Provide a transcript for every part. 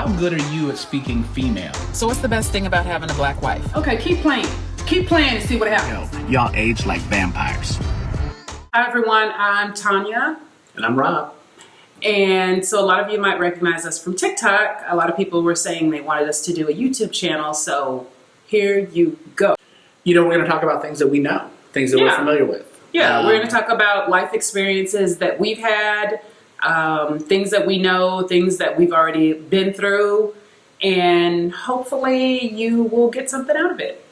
How good are you at speaking female? So what's the best thing about having a black wife? Okay, keep playing. Keep playing and see what happens. Yo, y'all age like vampires. Hi everyone, I'm Tonia. And I'm Rob. And so a lot of you might recognize us from TikTok. A lot of people were saying they wanted us to do a YouTube channel, so here you go. You know, we're going to talk about things that we know, things that we're familiar with. Yeah, we're going to talk about life experiences that we've had, things that we know, things that we've already been through, and hopefully you will get something out of it.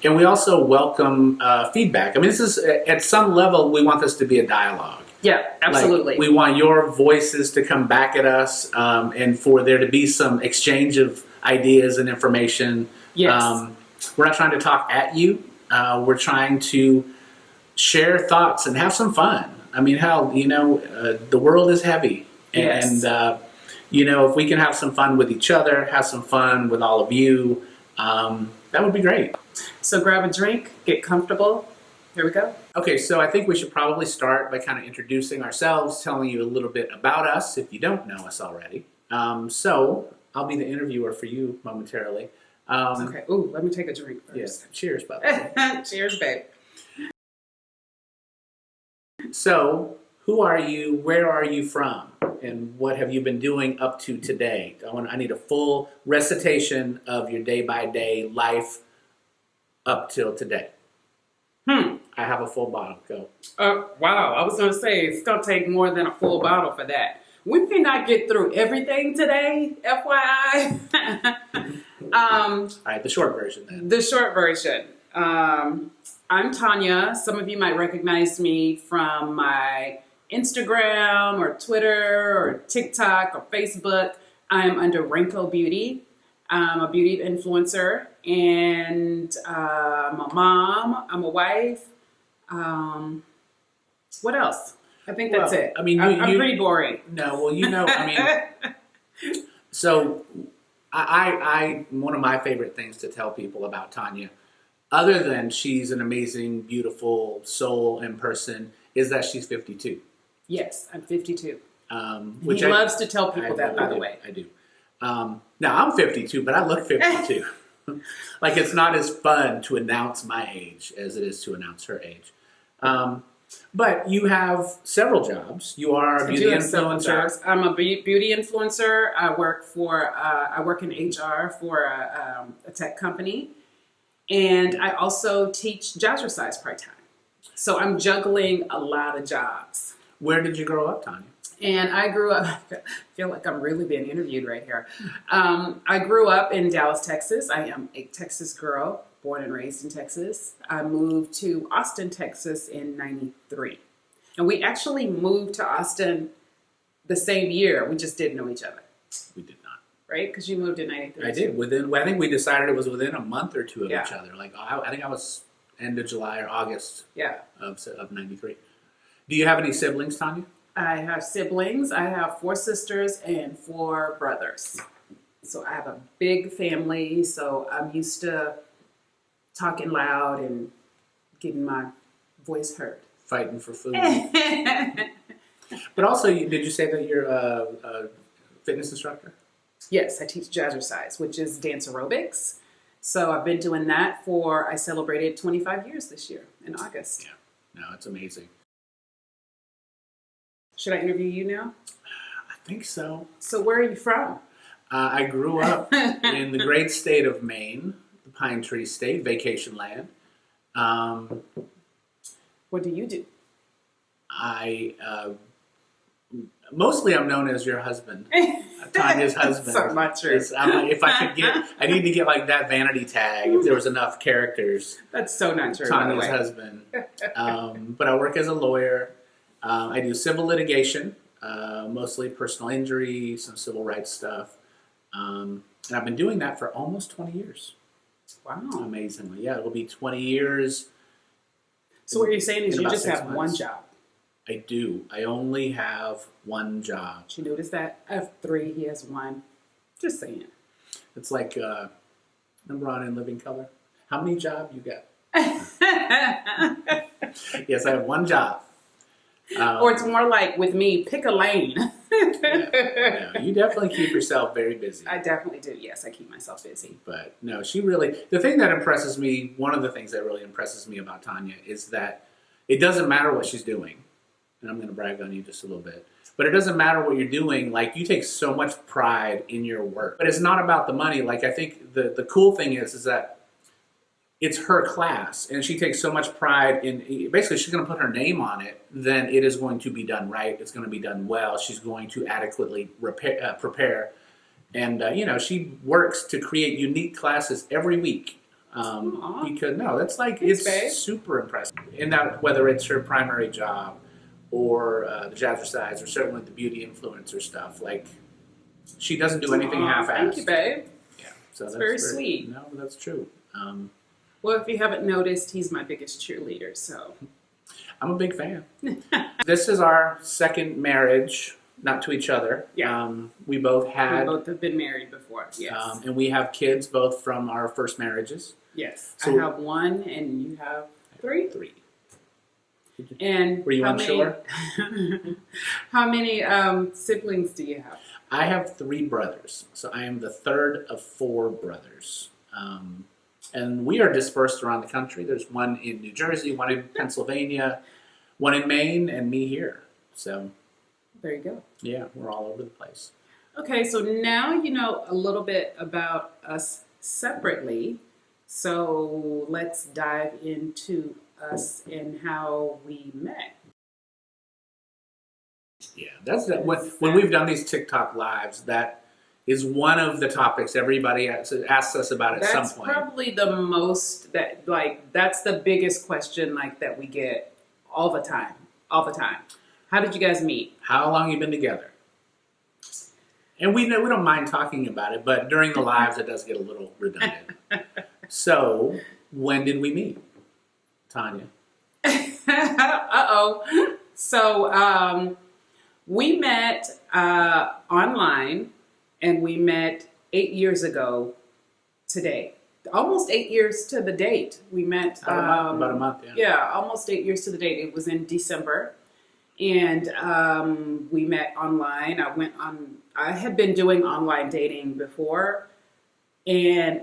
And we also welcome feedback. I mean, this is, at some level, we want this to be a dialogue. Yeah, absolutely. Like, we want your voices to come back at us and for there to be some exchange of ideas and information. Yes. We're not trying to talk at you. We're trying to share thoughts and have some fun. I mean, hell, you know, the world is heavy. Yes. And, you know, if we can have some fun with each other, have some fun with all of you, that would be great. So grab a drink, get comfortable. Here we go. Okay, so I think we should probably start by kind of introducing ourselves, telling you a little bit about us if you don't know us already. So I'll be the interviewer for you momentarily. Okay. Ooh, let me take a drink first. Yes. Cheers, by the way. Cheers, babe. So, who are you? Where are you from? And what have you been doing up to today? I need a full recitation of your day-by-day life up till today. I have a full bottle. Go. Wow. I was going to say, it's going to take more than a full bottle for that. We cannot get through everything today, FYI. All right, the short version then. The short version. I'm Tonia. Some of you might recognize me from my Instagram or Twitter or TikTok or Facebook. I'm under Renko Beauty. I'm a beauty influencer, and I'm a mom. I'm a wife. What else? I think that's it. I mean, I'm pretty boring. No, well, you know, I mean, so I one of my favorite things to tell people about Tonia, other than she's an amazing, beautiful soul and person, is that she's 52. Yes, I'm 52. Which he loves to tell people that, by the way. I do. Now, I'm 52, but I look 52. Like, it's not as fun to announce my age as it is to announce her age. But you have several jobs. You are a beauty influencer. I'm a beauty influencer. I work in HR for a tech company. And I also teach jazzercise part-time. So I'm juggling a lot of jobs. Where did you grow up, Tonia? And I grew up, I feel like I'm really being interviewed right here. I grew up in Dallas, Texas. I am a Texas girl, born and raised in Texas. I moved to Austin, Texas in '93. And we actually moved to Austin the same year. We just didn't know each other. We did not. Right? Because you moved in '93. I did. I think we decided it was within a month or two of Yeah. each other. Like, I think I was end of July or August of '93. Do you have any siblings, Tonia? I have siblings. I have 4 sisters and 4 brothers. So I have a big family. So I'm used to talking loud and getting my voice heard. Fighting for food. But also, did you say that you're a fitness instructor? Yes, I teach jazzercise, which is dance aerobics. So I've been doing that I celebrated 25 years this year in August. Yeah, no, it's amazing. Should I interview you now? I think so. So where are you from? I grew up in the great state of Maine, the Pine Tree State, vacation land. What do you do? Mostly I'm known as your husband, Tonia's husband. So not true. If I need to get like that vanity tag, if there was enough characters. That's so not true. Tonia's husband. But I work as a lawyer. I do civil litigation, mostly personal injury, some civil rights stuff. And I've been doing that for almost 20 years. Wow. Amazingly. Yeah, it'll be 20 years. So what you're saying is you just have 6 one months. job. I do. I only have one job. Did you notice that? I have 3, he has 1. Just saying. It's like, remember on In Living Color? How many jobs you got? Yes, I have one job. Or it's more like with me, pick a lane. Yeah, you definitely keep yourself very busy. I definitely do. Yes, I keep myself busy. But no, she really, the thing that impresses me, one of the things that really impresses me about Tonia is that it doesn't matter what she's doing. And I'm going to brag on you just a little bit. But it doesn't matter what you're doing. Like, you take so much pride in your work. But it's not about the money. Like, I think the cool thing is that it's her class, and she takes so much pride in, basically she's going to put her name on it, then it is going to be done right. It's going to be done well. She's going to adequately prepare. And, she works to create unique classes every week. Because, no, that's like, Thanks, it's babe. super impressive. In that, whether it's her primary job or the jazzercise or certainly the beauty influencer stuff, like, she doesn't do anything half-assed. Thank you, babe. Yeah, so that's very sweet. No, that's true. Well, if you haven't noticed, he's my biggest cheerleader, so. I'm a big fan. This is our second marriage, not to each other. Yeah. We both had, We both have been married before, yes. and we have kids both from our first marriages. Yes. So- I have one, and you have three? 3. And Were you how unsure? how many siblings do you have? I have 3 brothers, so I am the third of 4 brothers. And we are dispersed around the country. There's one in New Jersey, one in Pennsylvania, one in Maine, and me here. So, There you go. yeah, we're all over the place. Okay, so now you know a little bit about us separately. So let's dive into us and how we met. Yeah, that's that. When we've done these TikTok lives, that is one of the topics everybody asks us about at That's some point. probably the most that's the biggest question that we get all the time. How did you guys meet? How long you been together? And we don't mind talking about it, but during the lives it does get a little redundant. So, when did we meet, Tonia? Uh-oh. So, we met online, and we met 8 years ago today. Almost 8 years to the date. We met About a month, yeah. Yeah, almost 8 years to the date. It was in December. And we met online. I had been doing online dating before, and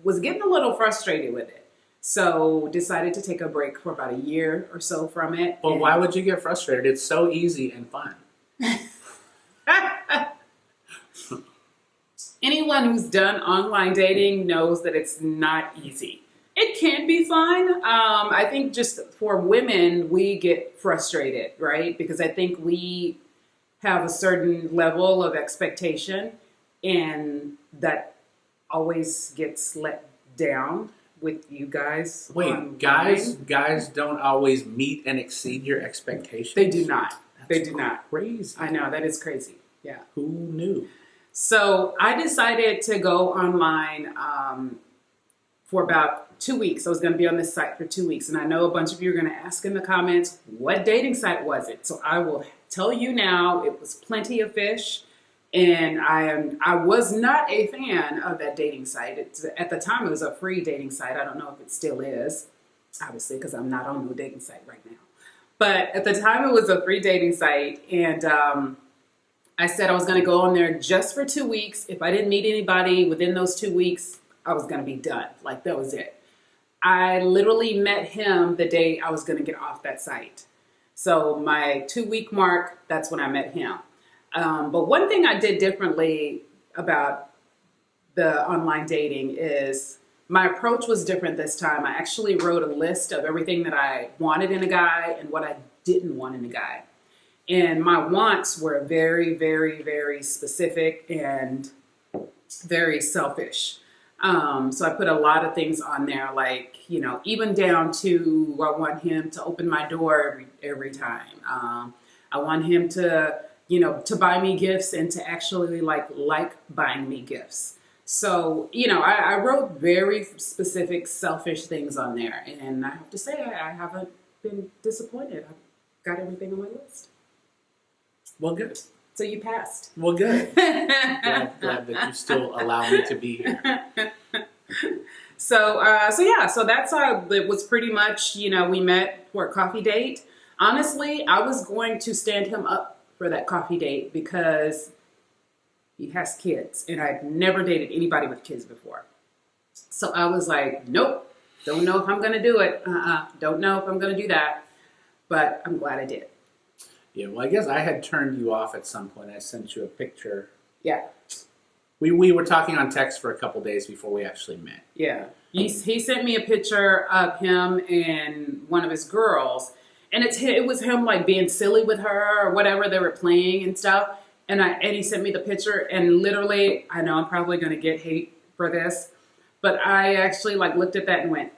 was getting a little frustrated with it. So decided to take a break for about a year or so from it. Well, why would you get frustrated? It's so easy and fun. Anyone who's done online dating knows that it's not easy. It can be fun. I think just for women, we get frustrated, right? Because I think we have a certain level of expectation, and that always gets let down with you guys. Wait, online. guys don't always meet and exceed your expectations? They do not. They do not. Crazy. I know, that is crazy. Yeah. Who knew? So I decided to go online for about 2 weeks. I was going to be on this site for 2 weeks. And I know a bunch of you are going to ask in the comments, what dating site was it? So I will tell you now, it was Plenty of Fish. And I was not a fan of that dating site. At the time, it was a free dating site. I don't know if it still is, obviously, because I'm not on no dating site right now. But at the time, it was a free dating site. And I said I was going to go on there just for 2 weeks. If I didn't meet anybody within those 2 weeks, I was going to be done. Like, that was it. I literally met him the day I was going to get off that site. So my 2 week mark, that's when I met him. But one thing I did differently about the online dating is my approach was different this time. I actually wrote a list of everything that I wanted in a guy and what I didn't want in a guy. And my wants were very, very, very specific and very selfish. So I put a lot of things on there, like, even down to I want him to open my door every time. I want him to, to buy me gifts and to actually like buying me gifts. So, I wrote very specific, selfish things on there. And I have to say, I haven't been disappointed. I've got everything on my list. Well, good. So you passed. Well, good. glad that you still allow me to be here. So that's how it was pretty much, we met for a coffee date. Honestly, I was going to stand him up for that coffee date because he has kids, and I'd never dated anybody with kids before. So I was like, nope, don't know if I'm going to do it. Don't know if I'm going to do that, but I'm glad I did. Yeah, well, I guess I had turned you off at some point. I sent you a picture. Yeah. We were talking on text for a couple days before we actually met. Yeah. He sent me a picture of him and one of his girls, and it was him like being silly with her or whatever they were playing and stuff. And he sent me the picture, and literally, I know I'm probably going to get hate for this, but I actually like looked at that and went,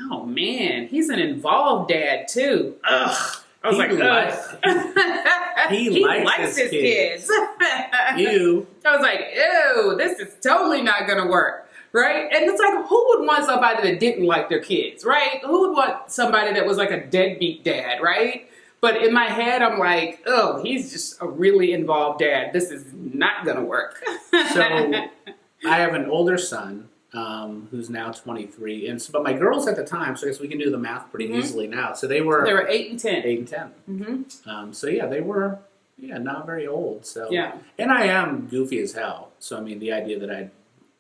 "Oh man, he's an involved dad too." Ugh. I was like, ugh. He likes his kids. Ew. I was like, ew, this is totally not going to work. Right? And it's like, who would want somebody that didn't like their kids? Right? Who would want somebody that was like a deadbeat dad? Right? But in my head, I'm like, oh, he's just a really involved dad. This is not going to work. So I have an older son who's now 23. But my girls at the time, so I guess we can do the math pretty easily now. So they were 8 and 10. 8 and 10. Mm-hmm. So yeah, they were not very old. So yeah. And I am goofy as hell. So I mean, the idea that I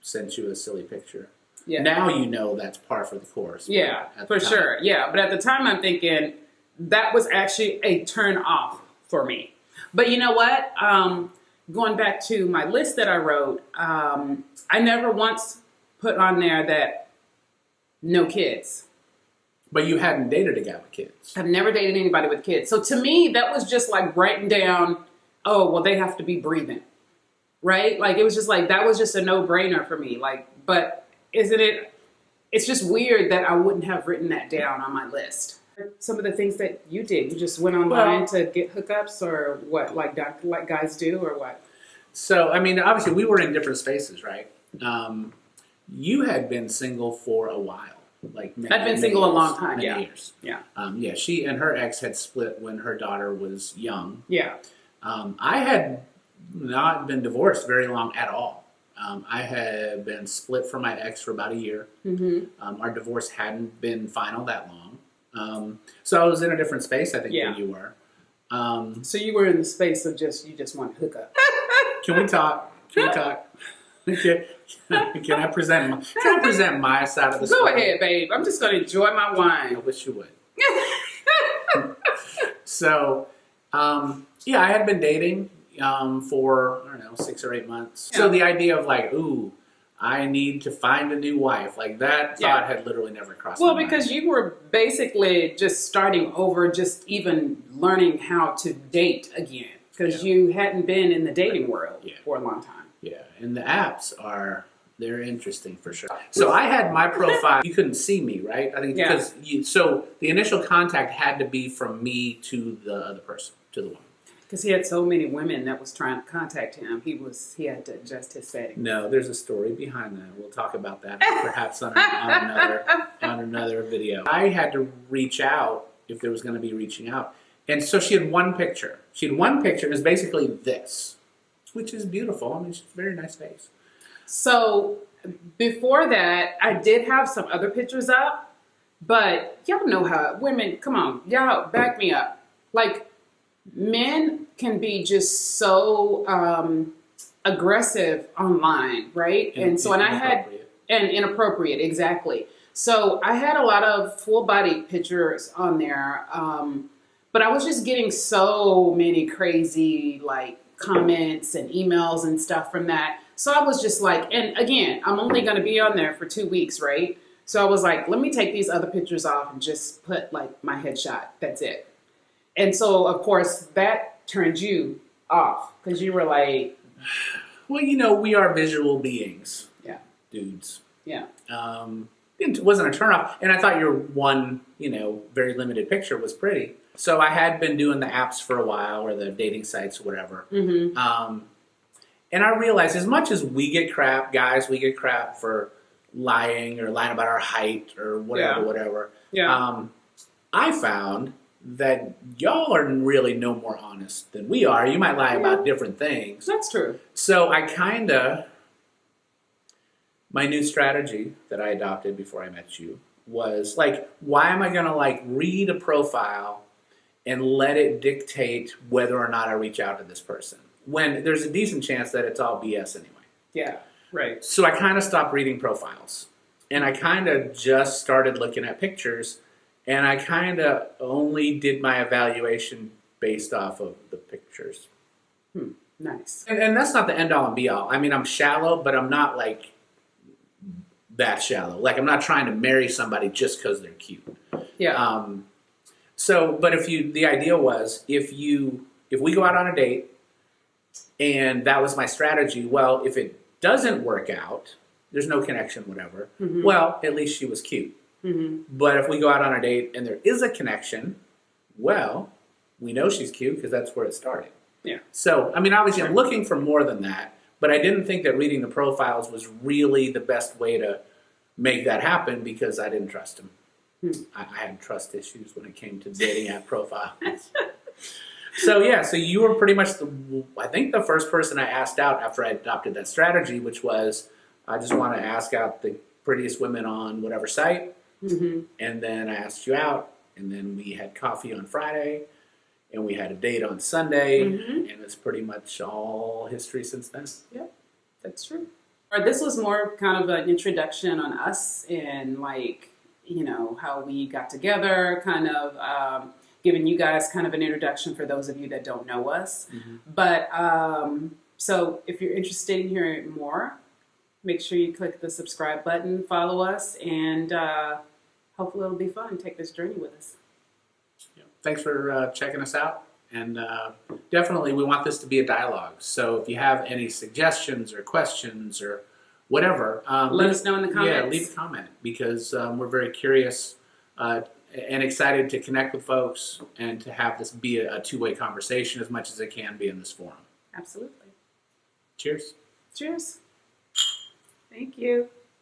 sent you a silly picture. Yeah. Now you know that's par for the course. Yeah, for sure. Yeah, but at the time I'm thinking that was actually a turn off for me. But you know what? Going back to my list that I wrote, I never once put on there that no kids. But you hadn't dated a guy with kids. I've never dated anybody with kids. So to me, that was just like writing down, oh, well, they have to be breathing. Right? Like, it was just like, that was just a no-brainer for me. Like, but it's just weird that I wouldn't have written that down on my list. Some of the things that you did, you just went online to get hookups or what, like guys do or what? So, I mean, obviously we were in different spaces, right? You had been single for a while. I've been single a long time, many years. Yeah. Yeah, she and her ex had split when her daughter was young. Yeah. I had not been divorced very long at all. I had been split from my ex for about a year. Mm-hmm. Our divorce hadn't been final that long. So I was in a different space, I think, than you were. So you were in the space of you just want to hook up. Can we talk? Can I present my side of the story? Go ahead, babe. I'm just going to enjoy my wine. I wish you would. So, yeah, I had been dating for, I don't know, 6 or 8 months. Yeah. So the idea of like, ooh, I need to find a new wife, like that thought had literally never crossed my mind. Well, because you were basically just starting over, just even learning how to date again. Because you hadn't been in the dating world for a long time. Yeah, and the apps they're interesting for sure. So I had my profile. You couldn't see me, right? I think because so the initial contact had to be from me to the other person, to the woman. Because he had so many women that was trying to contact him, he had to adjust his settings. No, there's a story behind that. We'll talk about that perhaps on another video. I had to reach out if there was going to be reaching out, and so she had one picture. It was basically this, which is beautiful. I mean, she's a very nice face. So before that, I did have some other pictures up, but y'all know how women, come on, y'all back me up. Like, men can be just so aggressive online, right? And so, inappropriate, exactly. So I had a lot of full body pictures on there, but I was just getting so many crazy like comments and emails and stuff from that. So I was just like, and again, I'm only going to be on there for 2 weeks, right? So I was like, let me take these other pictures off and just put like my headshot. That's it. And so, of course, that turned you off because you were like... Well, you know, we are visual beings. Yeah. Dudes. Yeah. It wasn't a turnoff. And I thought your one, very limited picture was pretty. So I had been doing the apps for a while, or the dating sites or whatever. Mm-hmm. And I realized as much as we get crap, guys, we get crap for lying about our height or whatever. Yeah. I found that y'all are really no more honest than we are. You might lie about different things. That's true. So my new strategy that I adopted before I met you was like, why am I going to like read a profile and let it dictate whether or not I reach out to this person, when there's a decent chance that it's all BS anyway. Yeah, right. So I kind of stopped reading profiles, and I kind of just started looking at pictures, and I kind of only did my evaluation based off of the pictures. Nice. And that's not the end all and be all. I mean, I'm shallow, but I'm not like that shallow. Like, I'm not trying to marry somebody just because they're cute. Yeah. But the idea was, if we go out on a date, and that was my strategy, well, if it doesn't work out, there's no connection, whatever, well, at least she was cute. But if we go out on a date and there is a connection, well, we know she's cute because that's where it started. Yeah. So, I mean, obviously I'm looking for more than that, but I didn't think that reading the profiles was really the best way to make that happen because I didn't trust him. I had trust issues when it came to dating app profiles. So you were pretty much I think the first person I asked out after I adopted that strategy, which was, I just want to ask out the prettiest women on whatever site. And then I asked you out, and then we had coffee on Friday, and we had a date on Sunday, and it's pretty much all history since then. Yep, that's true. Or this was more kind of an introduction on us and how we got together, kind of giving you guys kind of an introduction for those of you that don't know us. But so if you're interested in hearing more, make sure you click the subscribe button, follow us, and hopefully it'll be fun. Take this journey with us. Thanks for checking us out. And definitely we want this to be a dialogue. So if you have any suggestions or questions or whatever, let us know in the comments. Yeah, leave a comment, because we're very curious and excited to connect with folks and to have this be a two-way conversation as much as it can be in this forum. Absolutely. Cheers. Cheers. Thank you.